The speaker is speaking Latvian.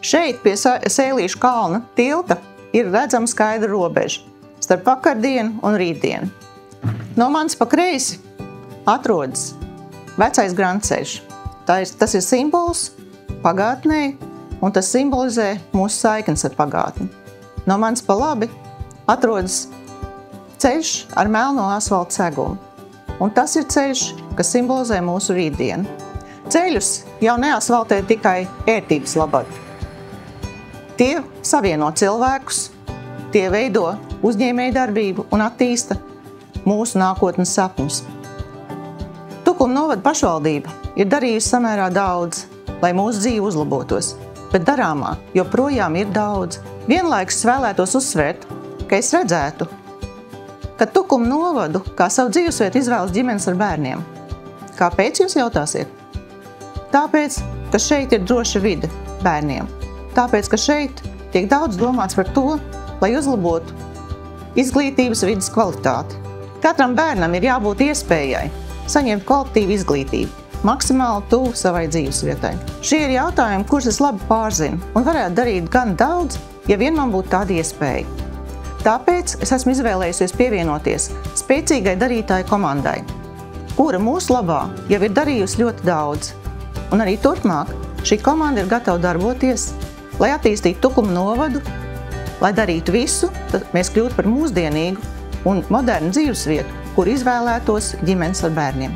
Šeit pie Sēlīšu kalna tilta ir redzama skaidra robeža starp vakardienu un rītdienu. No manis pa kreisi atrodas vecais grantceļš. Tas ir simbols pagātnē, un tas simbolizē mūsu saiknes ar pagātni. No manis pa labi atrodas ceļš ar melno asfalta segumu. Un tas ir ceļš, kas simbolizē mūsu rītdienu. Ceļus jau neasfaltē tikai ērtības labad. Tie savieno cilvēkus, tie veido uzņēmējdarbību un attīsta mūsu nākotnes sapņus. Tukuma novada pašvaldība ir darījusi samērā daudz, lai mūsu dzīve uzlabotos, bet darāmā joprojām ir daudz. Vienlaikus vēlētos uzsvērt, ka es redzētu, ka Tukuma novadu kā savu dzīvesvietu izvēlas ģimenes ar bērniem. Kāpēc jūs jautāsiet? Tāpēc, ka šeit ir droša vide bērniem. Tāpēc, ka šeit tiek daudz domāts par to, lai uzlabotu izglītības vides kvalitāti. Katram bērnam ir jābūt iespējai saņemt kvalitatīvu izglītību, maksimāli tuvu savai dzīvesvietai. Šie ir jautājumi, kurus es labi pārzinu un varētu darīt gan daudz, ja vien man būtu tāda iespēja. Tāpēc es esmu izvēlējusies pievienoties spēcīgai darītāju komandai, kura mūsu labā jau ir darījusi ļoti daudz. Un arī turpmāk šī komanda ir gatava darboties, lai attīstītu Tukuma novadu, lai darītu visu, tad mēs kļūtu par mūsdienīgu un modernu dzīvesvietu, kur izvēlētos ģimenes ar bērniem.